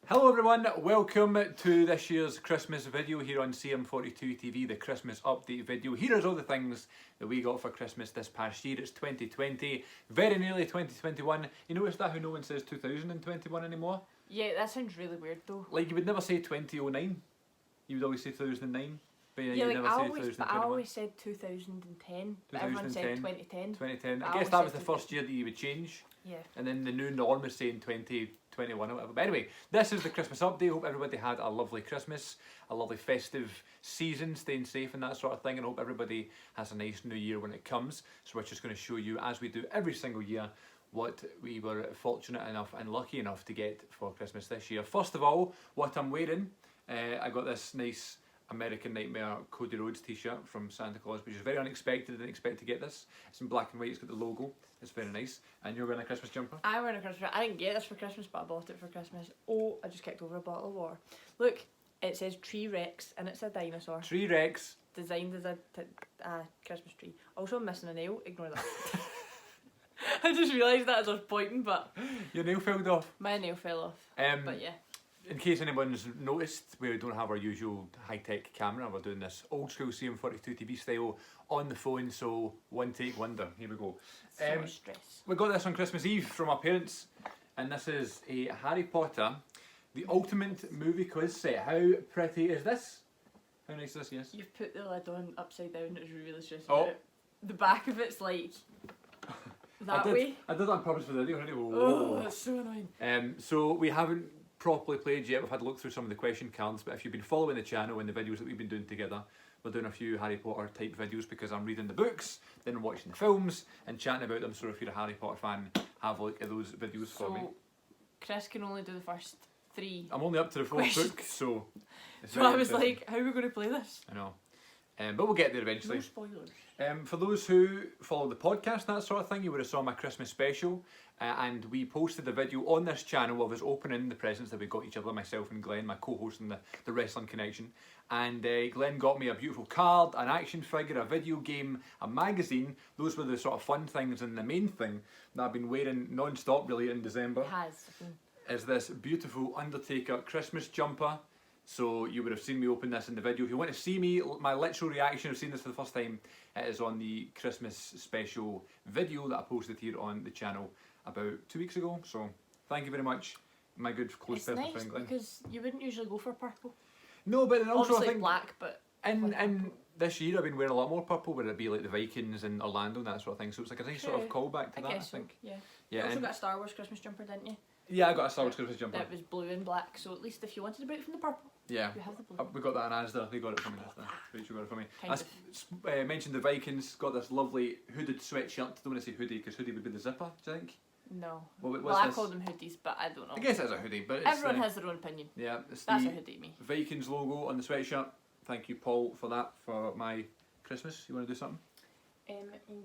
Hello everyone, welcome to this year's Christmas video here on CM42 TV, the Christmas update video. Here is all the things that we got for Christmas this past year. It's 2020, very nearly 2021. You notice that how no one says 2021 anymore? Yeah, that sounds really weird though. Like you would never say 2009, you would always say 2009. But yeah, you like never say 2021. I always said 2010, but everyone said 2010. 2010. I guess that was the first year that you would change. Yeah. And then the new norm is saying 2021 or whatever. But anyway, this is the Christmas update. Hope everybody had a lovely Christmas, a lovely festive season, staying safe and that sort of thing. And hope everybody has a nice new year when it comes. So we're just going to show you, as we do every single year, what we were fortunate enough and lucky enough to get for Christmas this year. First of all, what I'm wearing, I got this nice American Nightmare Cody Rhodes t-shirt from Santa Claus, which is very unexpected. I didn't expect to get this. It's in black and white, it's got the logo. It's very nice. And you're wearing a Christmas jumper? I'm wearing a Christmas jumper. I didn't get this for Christmas, but I bought it for Christmas. Oh, I just kicked over a bottle of water. Look, it says Tree Rex and it's a dinosaur. Tree Rex. Designed as a Christmas tree. Also, I'm missing a nail. Ignore that. I just realised that as I was pointing, but... Your nail fell off? My nail fell off. But yeah. In case anyone's noticed, we don't have our usual high-tech camera. We're doing this old-school CM42 TV style on the phone, so one take wonder. Here we go. So much stress. We got this on Christmas Eve from our parents, and this is a Harry Potter, the ultimate movie quiz set. How pretty is this? How nice is this, yes? You've put the lid on upside down, it's really stressing Oh. out. The back of it's like... that way. I did that on purpose for the video. Oh, that's so annoying. So we haven't properly played yet. We've had a look through some of the question cards, but if you've been following the channel and the videos that we've been doing together, we're doing a few Harry Potter type videos because I'm reading the books, then watching the films and chatting about them. So if you're a Harry Potter fan, have a look at those videos for me. Chris can only do the first 3. I'm only up to the 4th book, so it's So very I was interesting. like, how are we going to play this? I know. But we'll get there eventually. No spoilers. For those who follow the podcast, that sort of thing, you would have saw my Christmas special, and we posted a video on this channel of us opening the presents that we got each other, myself and Glenn, my co-host in the Wrestling Connection. And Glenn got me a beautiful card, an action figure, a video game, a magazine. Those were the sort of fun things, and the main thing that I've been wearing non-stop really in December It has. is this beautiful Undertaker Christmas jumper. So you would have seen me open this in the video. If you want to see me, my literal reaction of seeing this for the first time, it is on the Christmas special video that I posted here on the channel about 2 weeks ago. So thank you very much, my good close It's personal nice friend Glenn. because you wouldn't usually go for purple. No, but then also Obviously I think black, but... in this year I've been wearing a lot more purple, whether it be like the Vikings and Orlando and that sort of thing. So it's like a nice sort of callback to that, I guess so, think. yeah. Yeah, You also and got a Star Wars Christmas jumper, didn't you? yeah, I got a Star Wars Christmas jumper. That was blue and black, so at least if you wanted to buy it from the purple, Yeah, you have the blue. we got that in Asda. They got it for me. Rachel got it for me. Kind I mentioned the Vikings. Got this lovely hooded sweatshirt. Don't want to say hoodie because hoodie would be the zipper. Do you think? No. Well, Well, I call them hoodies, but I don't know. I guess it's a hoodie, but it's Everyone has their own opinion. yeah. It's That's the a hoodie, me. Vikings logo on the sweatshirt. Thank you, Paul, for that for my Christmas. You want to do something?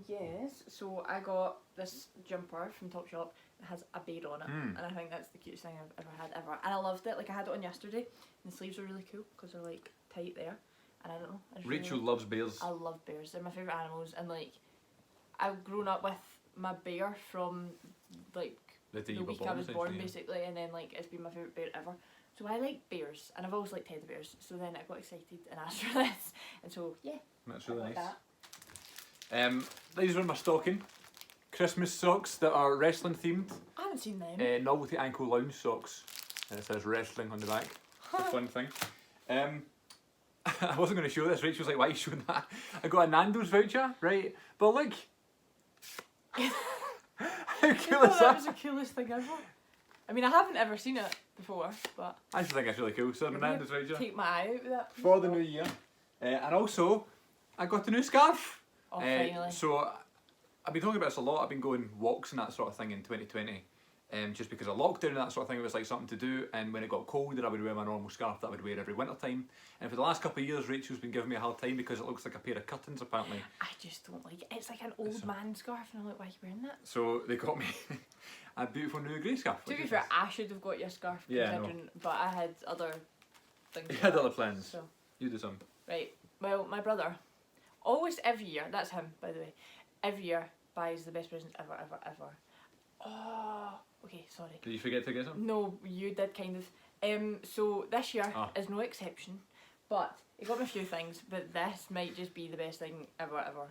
Yes. So I got this jumper from Topshop that has a bear on it, and I think that's the cutest thing I've ever had ever. And I loved it. Like I had it on yesterday, and the sleeves are really cool because they're like tight there. And I don't know. I just Rachel really, loves bears. I love bears. They're my favourite animals, and like I've grown up with my bear from like The day the you were week I was born, essentially, yeah. basically, and then like it's been my favourite bear ever. So I like bears, and I've always liked teddy bears. So then I got excited and asked for this, and so yeah, That's really I got nice. that. These are my stocking. Christmas socks that are wrestling themed. I haven't seen them. Novelty ankle lounge socks. And it says wrestling on the back. It's a fun thing. I wasn't going to show this. Rachel's like, why are you showing that? I got a Nando's voucher, right? But look. How cool I is thought that that? was the coolest thing ever. I mean, I haven't ever seen it before, but I just think it's really cool. So a I'm gonna Nando's voucher take my eye out with that. for the new year. And also, I got a new scarf. Oh, finally. So I've been talking about this a lot. I've been going walks and that sort of thing in 2020. Just because of lockdown and that sort of thing, it was like something to do. And when it got colder, I would wear my normal scarf that I would wear every winter time. And for the last couple of years, Rachel's been giving me a hard time because it looks like a pair of curtains, apparently. I just don't like it. It's like an old man scarf, and I'm like, why are you wearing that? So they got me a beautiful new grey scarf. To be fair, I should have got you a scarf, Yeah, I know. considering, but I had other things. You like had that, other plans. So, You do something. right. Well, my brother, always every year, that's him, by the way, every year buys the best present ever. Oh, okay, sorry. Did you forget to get something? No, you did kind of. So this year Ah. is no exception, but he got me a few things, but this might just be the best thing ever. Ever.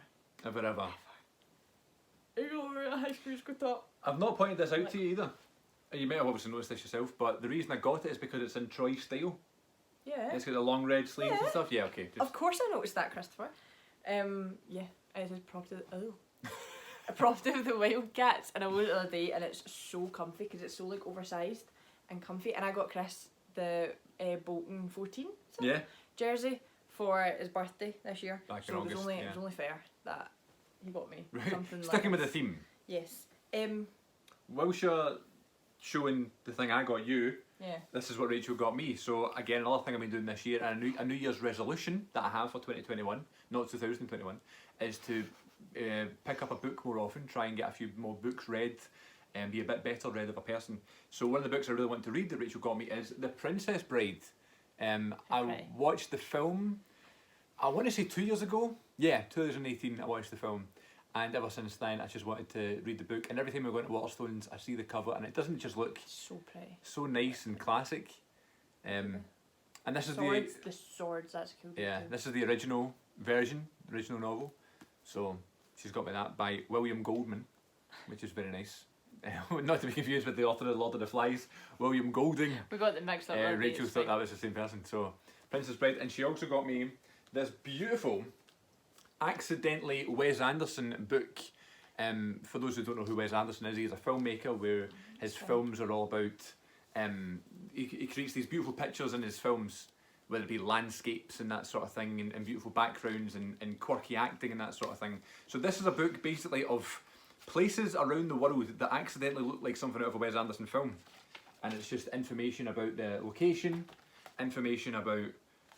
He got me a High School Musical top. I've not pointed this out to you either. You may have obviously noticed this yourself, but the reason I got it is because it's in Troy style. Yeah. It's got the long red sleeves and Yeah. stuff. Yeah, okay. Of course I noticed that, Christopher. Yeah, it is a Prophet of the Wildcats, and I wore it the other day, and it's so comfy because it's so like oversized and comfy. And I got Chris the Bolton 14 Yeah. jersey for his birthday this year. Back in So August, it yeah. was only fair that he got me Right. something Sticking like with the theme. Yes. Whilst you're showing the thing I got you, Yeah. this is what Rachel got me. So again, another thing I've been doing this year, and a New Year's resolution that I have for 2021, not 2021, is to pick up a book more often, try and get a few more books read, and be a bit better read of a person. So one of the books I really want to read that Rachel got me is The Princess Bride. I Okay. watched the film, I want to say 2 years ago. Yeah, 2018 I watched the film. And ever since then I just wanted to read the book. And every time I go into Waterstones I see the cover and it doesn't just look So pretty. so nice and classic. And this is The swords, that's cool. yeah, too. this is the original version, the original novel. So she's got me that by William Goldman, which is very nice. Not to be confused with the author of Lord of the Flies, William Golding. We got them mixed up. already, Rachel it's thought fine. that was the same person. So Princess Bride, and she also got me this beautiful, accidentally Wes Anderson book. For those who don't know who Wes Anderson is, he's a filmmaker where his films are all about. He creates these beautiful pictures in his films, whether it be landscapes and that sort of thing, and beautiful backgrounds and quirky acting and that sort of thing. So this is a book basically of places around the world that accidentally look like something out of a Wes Anderson film, and it's just information about the location, information about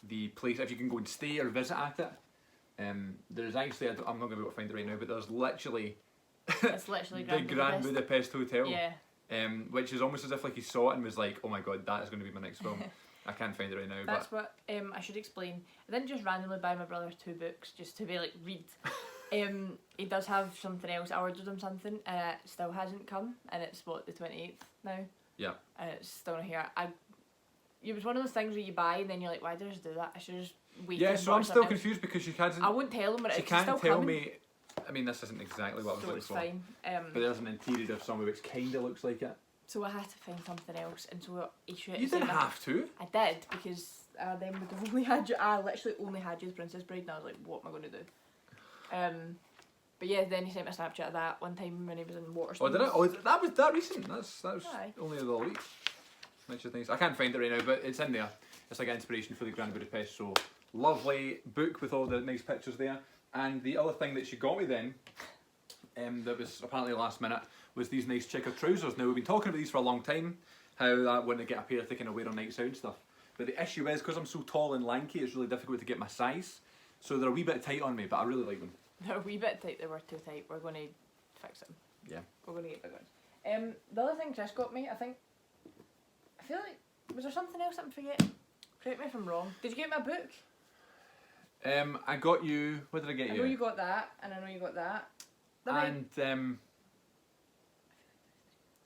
the place, if you can go and stay or visit at it. There's actually, I'm not going to be able to find it right now, but there's literally It's literally the Grand Budapest Hotel, Yeah. which is almost as if like he saw it and was like, oh my god, that is going to be my next film. I can't find it right now, That's but what I should explain. I didn't just randomly buy my brother 2 books just to be like read. He does have something else. I ordered him something and it still hasn't come, and it's what, the 28th now. Yeah. And it's still not here. It was one of those things where you buy and then you're like, why did I just do that? I should just wait. yeah. So I'm still confused because she hasn't. I won't tell him, but She it's can't still tell coming. me. I mean, this isn't exactly what I was So looking it's for. fine. But there's an interior of somewhere which kind of looks like it. So I had to find something else, and so he should. You didn't have to. I did, because then would have only had you. I literally only had you the Princess Bride, and I was like, what am I going to do? But yeah, then he sent me a Snapchat of that one time when he was in Waterstones. Oh, did it? Oh, that was that recent. That was Aye. only the other week. Which I think I can't find it right now, but it's in there. It's like an inspiration for the Grand Budapest. So lovely book with all the nice pictures there. And the other thing that she got me then, that was apparently last minute, was these nice checkered trousers. Now we've been talking about these for a long time, how that when I get a pair they kind of wear on nights out and stuff. But the issue is, because I'm so tall and lanky, it's really difficult to get my size. So they're a wee bit tight on me, but I really like them. They're a wee bit tight. They were too tight. We're going to fix them. Yeah. We're going to get big ones. The other thing Chris got me, I feel like, was there something else I'm forgetting? Correct me if I'm wrong. Did you get me a book? I got you. What did I get I you? know you got that, and I know you got that. And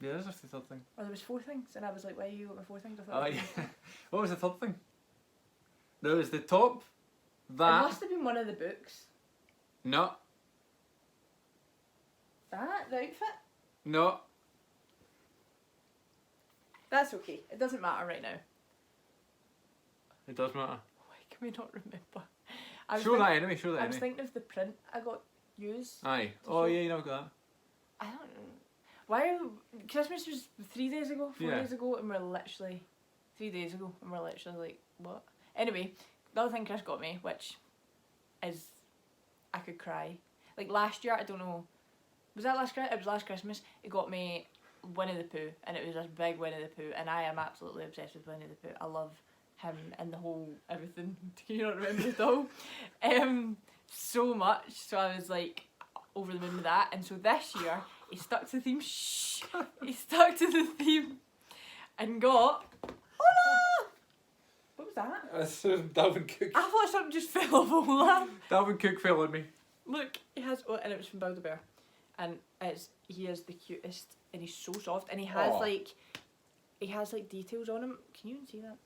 yeah, there's a third thing. Or there was 4 things, and I was like, why you got my 4 things? I Oh thought yeah. What was the third thing? There was the top. It That. must have been one of the books. No. That? The outfit? No. That's okay. It doesn't matter right now. It does matter. Why can we not remember? I was Show that anyway. Show that I was anyway. thinking of the print I got used. Aye. Oh yeah, you know that. I don't know. Why? Christmas was 3 days ago, 4 Yeah. days ago, and we're literally 3 days ago, and we're literally like, what? Anyway, the other thing Chris got me, which is, I could cry. Like last year, I don't know, was that last Christmas? It was last Christmas. He got me Winnie the Pooh, and it was this big Winnie the Pooh, and I am absolutely obsessed with Winnie the Pooh. I love him and the whole everything. Can you not remember it all? So much. So I was like over the moon with that, and so this year he stuck to the theme. Shh. He stuck to the theme, and got. Oh no! What was that? That's Dalvin Cook. I thought something just fell off a wall. Dalvin Cook fell on me. Look, he has, oh, and it was from Build-A-Bear, and he is the cutest, and he's so soft, and he has Aw. like, he has like details on him. Can you even see that?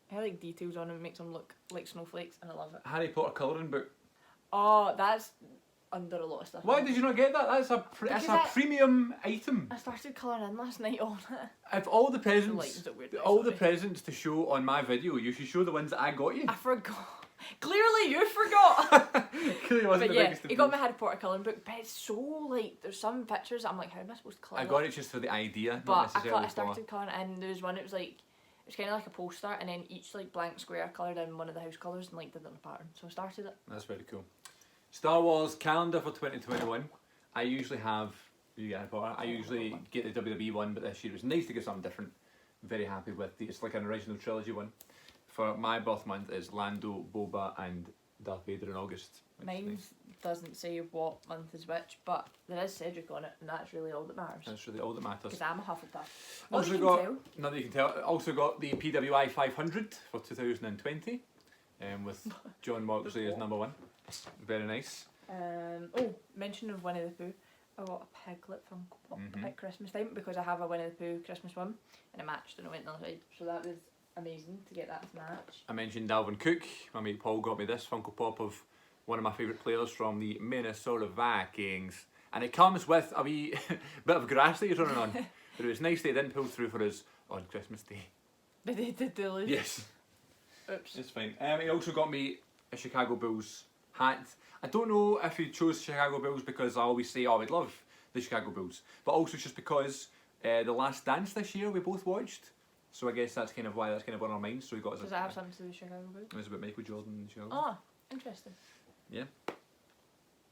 He has like details on him, makes him look like snowflakes, and I love it. Harry Potter colouring book. Oh, that's under a lot of stuff. Why did you not get that? That's a premium item. I started colouring in last night on it. If all the The presents, lighting's a weird way, all the sorry. presents to show on my video, you should show the ones that I got you. I forgot. Clearly you forgot. Clearly wasn't But the yeah, biggest of he got these. my Harry Potter colouring book, but it's so like, there's some pictures that I'm like, how am I supposed to colour I got it just for the idea, not But necessarily I for... started colouring it in. There was one, it was like, it was kind of like a poster, and then each like blank square I coloured in one of the house colours and like did it in a pattern. So I started it. That's very cool. Star Wars calendar for 2021. I usually have, you get Harry Potter, I usually get the WWE one, but this year it was nice to get something different. Very happy with the, it's like an original trilogy one. For my birth month is Lando, Boba and Darth Vader in August. which is Mine nice. doesn't say what month is which, but there is Cedric on it, and that's really all that matters. That's really all that matters. Because I'm a Hufflepuff. Also got, now that you can tell, also got the PWI 500 for 2020, with John Moxley as number 1. Very nice. Oh, mention of Winnie the Pooh. I got a Piglet Funko Pop at Christmas time because I have a Winnie the Pooh Christmas one, and it matched and it went on the other side. So that was amazing to get that to match. I mentioned Dalvin Cook. My mate Paul got me this Funko Pop of one of my favourite players from the Minnesota Vikings. And it comes with a wee bit of grass that he's running on. But it was nice that he didn't pull through for us on Christmas Day. But they did the lose. Yes, Oops. it's fine. He also got me a Chicago Bulls hat. I don't know if he chose Chicago Bulls because I always say, oh, I would love the Chicago Bulls. But also just because The Last Dance this year we both watched. So I guess that's kind of why that's kind of on our minds. So he got us Does that have something to do with Chicago Bulls? It was about Michael Jordan and Chicago. Oh, interesting. Yeah.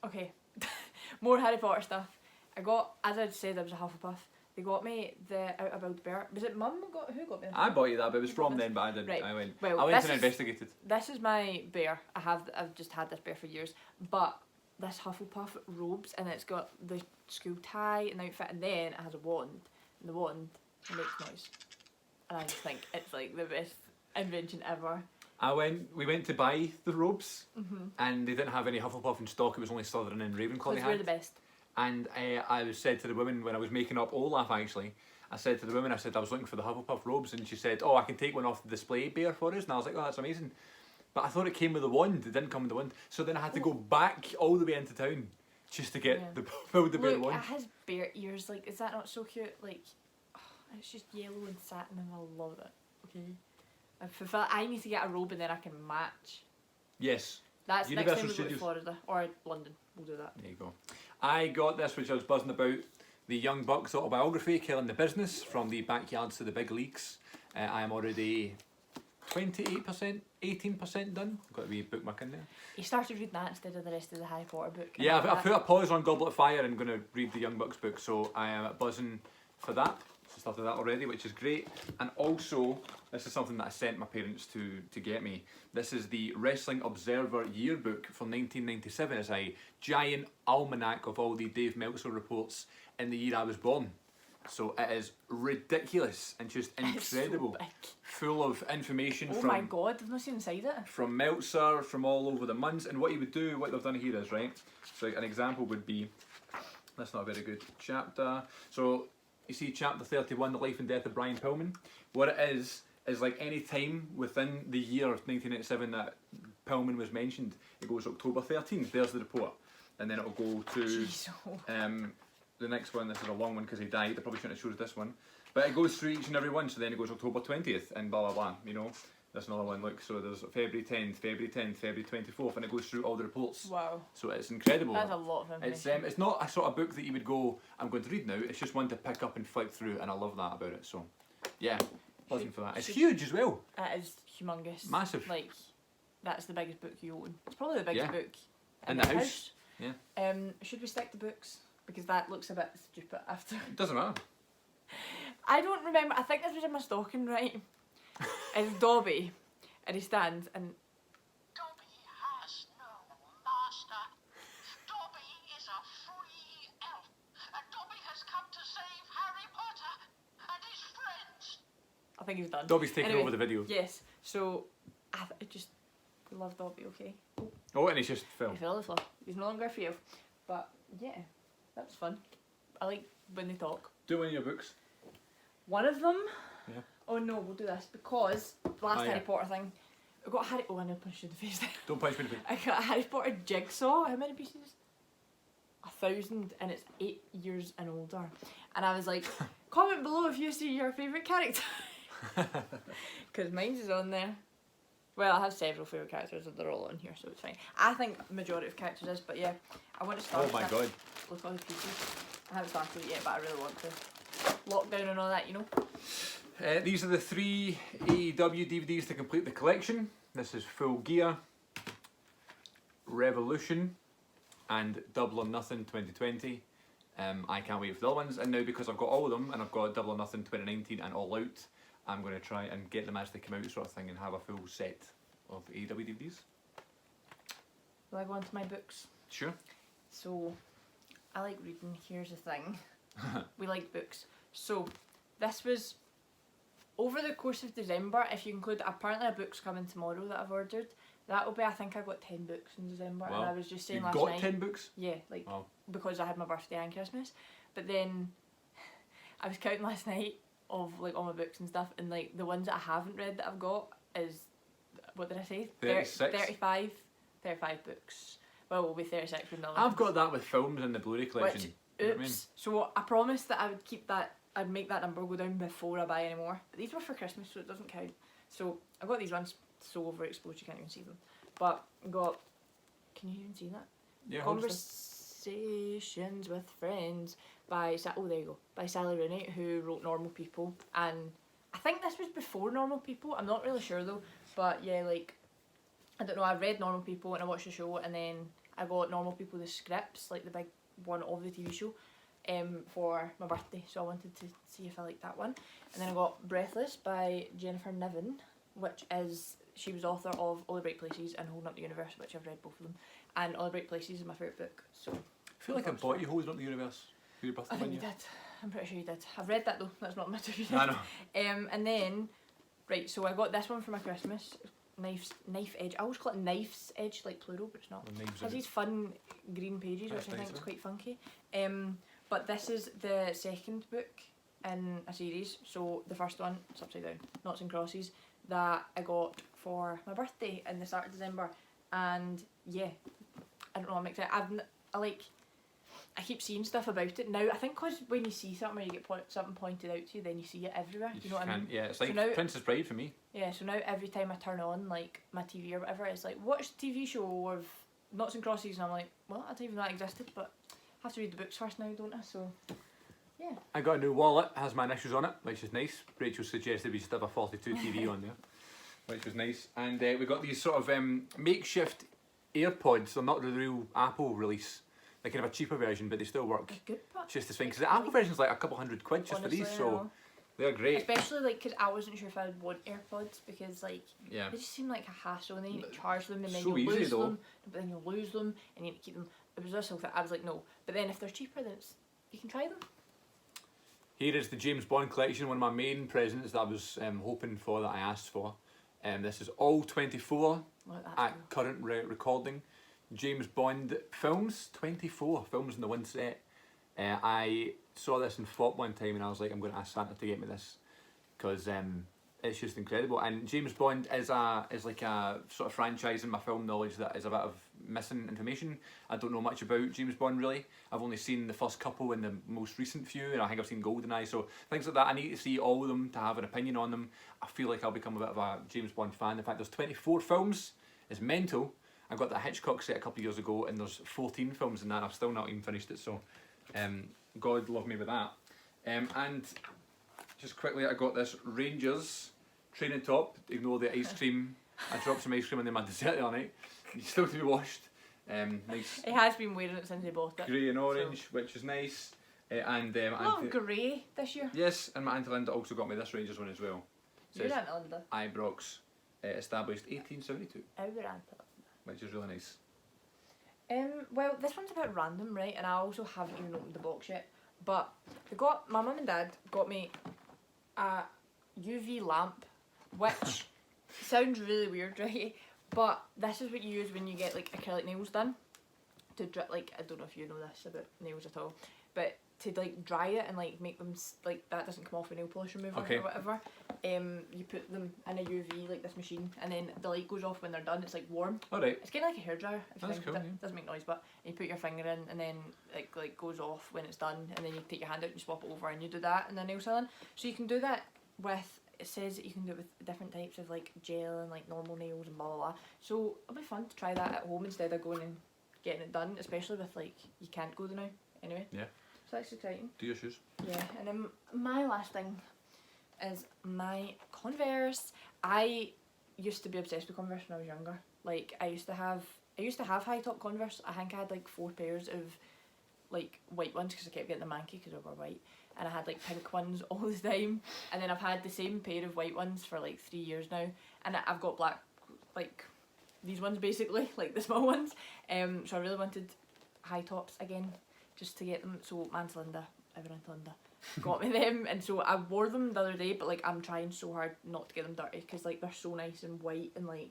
Okay, more Harry Potter stuff. I got, as I said, I was a Hufflepuff. They got me the Out About Bear. Was it Mum who got me? I bought you that, but it was You from got then, but I didn't. Right. I went. Well, I went this and is- investigated. This is my bear. I've just had this bear for years. But this Hufflepuff robes, and it's got the school tie and outfit, and then it has a wand, and the wand makes noise. And I just think it's like the best invention ever. We went to buy the robes, and they didn't have any Hufflepuff in stock. It was only Slytherin and Ravenclaw they Because we're had. the best. And I was said to the woman when I was making up Olaf actually, I said to the woman, I said I was looking for the Hufflepuff robes, and she said, oh, I can take one off the display bear for us. And I was like, oh, that's amazing. But I thought it came with a wand. It didn't come with the wand. So then I had to go back all the way into town just to get the build the bear Look, wand. it has bear ears. Like, is that not so cute? Like, it's just yellow and satin, and I love it. Okay. I need to get a robe, and then I can match. Yes. That's Universal next time we go to Studios. Florida or London. We'll do that. There you go. I got this, which I was buzzing about, the Young Bucks autobiography, Killing the Business, from the backyards to the big leagues. I am already 28%, 18% done. I've got a wee bookmark in there. He started reading that instead of the rest of the Harry Potter book. Yeah, I put a pause on Goblet of Fire and going to read the Young Bucks book, so I am buzzing for that. So started that already, which is great. And also, this is something that I sent my parents to get me. This is the Wrestling Observer Yearbook from 1997. It's a giant almanac of all the Dave Meltzer reports in the year I was born. So it is ridiculous and just incredible. It's so big. Full of information Oh from my god, I've not seen inside it. from Meltzer, from all over the months. And what he would do, what they've done here is, right, so an example would be, that's not a very good chapter. So you see chapter 31, The Life and Death of Brian Pilman. What it is like any time within the year of 1987 that Pilman was mentioned, it goes October 13th, there's the report. And then it'll go to Jeez, oh. the next one. This is a long one because he died. I probably shouldn't have chosen this one. But it goes through each and every one, so then it goes October 20th and blah blah blah, you know. There's another one, look, so there's February 10th, February 10th, February 24th, and it goes through all the reports. Wow. So it's incredible. That's a lot of information. It's not a sort of book that you would go, I'm going to read now. It's just one to pick up and flick through, and I love that about it. So, yeah, buzzing for that. It's huge as well. It is humongous. Massive. Like, that's the biggest book you own. It's probably the biggest Yeah. book In the the house. Yeah. Should we stick to books? Because that looks a bit stupid after. It doesn't matter. I don't remember. I think this was in my stocking, right? It's Dobby, and he stands and. Dobby has no master. Dobby is a free elf, and Dobby has come to save Harry Potter and his friends. I think he's done. Dobby's taking Anyway, over the video. Yes. So, I just love Dobby. Okay. Oh, and he's just fell. He fell on the floor. He's no longer a free elf. But yeah, that was fun. I like when they talk. Do one of your books. one of them. Yeah. Oh no, we'll do this because the last Oh, yeah. Harry Potter thing. I got Harry. Oh, I know, punched you in the face there. Don't punch me in the face. I got a Harry Potter jigsaw. How many pieces? 1,000, and it's 8 years and older. And I was like, comment below if you see your favourite character. Because mine's is on there. Well, I have several favourite characters and they're all on here, so it's fine. I think majority of characters is, but yeah, I want to start. Oh my god. Look at all the pieces. I haven't started it yet, but I really want to. Lockdown and all that, you know. These are the 3 AEW DVDs to complete the collection. This is Full Gear, Revolution, and Double or Nothing 2020. I can't wait for the other ones, and now because I've got all of them and I've got Double or Nothing 2019 and All Out, I'm going to try and get them as they come out, sort of thing, and have a full set of AEW DVDs. Will I go on to my books? Sure. So, I like reading. Here's the thing. We like books. So, this was over the course of December, if you include, apparently a book's coming tomorrow that I've ordered. That will be, I think I got 10 books in December, Wow. and I was just saying You've last got night. 10 books? Yeah, like, Wow. because I had my birthday and Christmas. But then, I was counting last night of, like, all my books and stuff, and, like, the ones that I haven't read that I've got is, what did I say? 36? 35 books. Well, we'll be 36 with another. I've got that with films in the Blu-ray collection. Which, You know oops. what I mean? So I promised that I would keep that, I'd make that number go down before I buy any more. But these were for Christmas, so it doesn't count. So I got these ones, so overexposed you can't even see them. But I got, can you even see that? Yeah, hold this. Conversations with Friends by, oh there you go, by Sally Rooney, who wrote Normal People. And I think this was before Normal People, I'm not really sure though. But yeah, like, I don't know, I read Normal People and I watched the show, and then I got Normal People the scripts, like the big one of the TV show, for my birthday, so I wanted to see if I liked that one. And then I got Breathless by Jennifer Niven, which is, she was author of All the Bright Places and Holding Up the Universe, which I've read both of them, and All the Bright Places is my favourite book, so. I feel like I bought you Holding Up the Universe for your birthday. I think you did, I'm pretty sure you did. I've read that though, that's not my to-read. I know. And then, right, so I got this one for my Christmas, Knife Edge. I always call it Knife's Edge, like plural, but it's not. The names It has in it. these fun green pages, That's which I nice, think is though. quite funky. But this is the second book in a series. So the first one, it's upside down, Noughts and Crosses, that I got for my birthday in the start of December. And yeah, I don't know, I'm excited. I keep seeing stuff about it now. I think because when you see something or you get something pointed out to you, then you see it everywhere. You know what I mean? Yeah, it's So like now- Princess Bride for me. Yeah, so now every time I turn on like my TV or whatever, it's like, watch the TV show of Noughts and Crosses, and I'm like, well, I didn't even know that existed, but I have to read the books first now, don't I? So, yeah. I got a new wallet, has my initials on it, which is nice. Rachel suggested we just have a 42 TV on there, which was nice. And we got these sort of makeshift AirPods. They're not the real Apple release. They're kind of a cheaper version, but they still work They're good, but just as fine. Because the Apple version's like a couple £100 just honestly, for these, I so know. they're great. Especially like, because I wasn't sure if I'd want AirPods, because like, Yeah. they just seem like a hassle, and then you need to charge them, and then So you easy, lose though. them, but then you lose them, and you need to keep them. It was this whole thing. I was like, no. But then if they're cheaper, then it's, you can try them. Here is the James Bond collection, one of my main presents that I was hoping for, that I asked for. This is all 24 Look at that. at current recording. James Bond films, 24 films in the one set. I saw this in FOP one time and I was like, I'm going to ask Santa to get me this, because it's just incredible. And James Bond is like a sort of franchise in my film knowledge that is a bit of missing information. I don't know much about James Bond really. I've only seen the first couple and the most recent few, and I think I've seen GoldenEye, so things like that. I need to see all of them to have an opinion on them. I feel like I'll become a bit of a James Bond fan. In fact, there's 24 films. It's mental. I got that Hitchcock set a couple of years ago, and there's 14 films in that, and I've still not even finished it, so God love me with that. And just quickly, I got this Rangers training top. Ignore the ice cream. I dropped some ice cream in there, my dessert the other night. It's still to be washed. Nice It has been wearing it since they bought it. grey and orange, which is nice. And A lot of grey this year. yes, and my Auntie Linda also got me this Rangers one as well. You're Says Aunt Linda. Ibrox, established 1872, Our Aunt Linda. which is really nice. Well, this one's a bit random, right? And I also haven't even opened the box yet. But my mum and dad got me a UV lamp, which sounds really weird, right? But this is what you use when you get like acrylic nails done. To like, I don't know if you know this about nails at all, but to like dry it and like make them like that doesn't come off a nail polish remover Okay. or whatever. You put them in a UV like this machine, and then the light goes off when they're done. It's like warm. Alright. It's kind of like a hairdryer. If you That's think cool, of it. yeah. Doesn't make noise, but you put your finger in, and then it like goes off when it's done, and then you take your hand out and you swap it over, and you do that in the nail salon. So you can do that with. It says that you can do it with different types of like gel and like normal nails and blah blah blah. So it'll be fun to try that at home instead of going and getting it done, especially with like you can't go now anyway. Yeah. So that's exciting. Do your shoes. Yeah, and then my last thing is my Converse. I used to be obsessed with Converse when I was younger. Like I used to have high top Converse. I think I had like 4 pairs of like white ones because I kept getting the manky because they were white, and I had like pink ones all the time. And then I've had the same pair of white ones for like 3 years now, and I've got black, like these ones basically, like the small ones. So I really wanted high tops again, just to get them. So Man's Linda, everyone's Linda, got me them, and so I wore them the other day. But like I'm trying so hard not to get them dirty because like they're so nice and white and like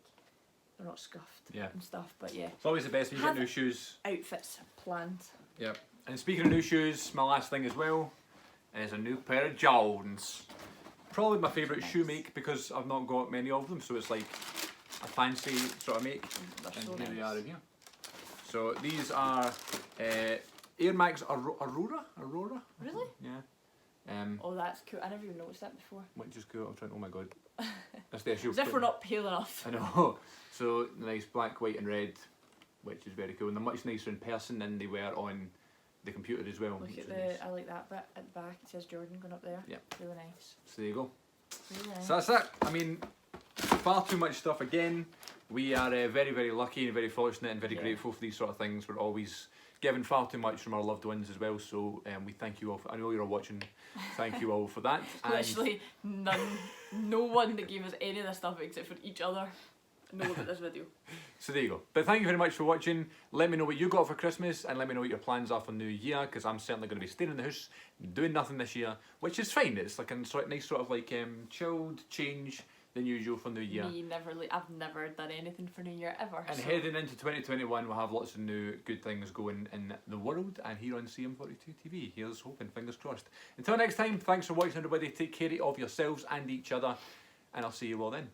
they're not scuffed and stuff. But yeah, It's always the best when you get new shoes. outfits planned. Yep. And speaking of new shoes, my last thing as well is a new pair of Jordans. Probably my favourite shoe make because I've not got many of them, so it's like a fancy sort of make. They're And so here they nice. are in here. So these are Air Max Aurora. Really? Yeah. Oh, that's cool. I never even noticed that before. Which is cool. I'm trying. Oh my god. That's the issue. As if we're not pale enough. I know. So nice black, white, and red, which is very cool. And they're much nicer in person than they were on the computer as well. Look which at is the. nice. I like that bit at the back. It says Jordan going up there. Yeah. Really nice. So there you go. Really nice. So that's it. I mean, far too much stuff again. We are very, very lucky and very fortunate and very Yeah. grateful for these sort of things. We're always given far too much from our loved ones as well. So we thank you all. I know you're all watching. Thank you all for that. And Literally no one that gave us any of this stuff except for each other know about this video. so there you go. But thank you very much for watching. Let me know what you got for Christmas and let me know what your plans are for New Year, because I'm certainly going to be staying in the house doing nothing this year, which is fine. It's like a nice sort of like chilled change than usual for New Year. I've never done anything for New Year ever. And so. heading into 2021, we'll have lots of new good things going in the world and here on CM42 TV. Here's hoping, fingers crossed. Until next time, thanks for watching everybody. Take care of yourselves and each other, and I'll see you all then.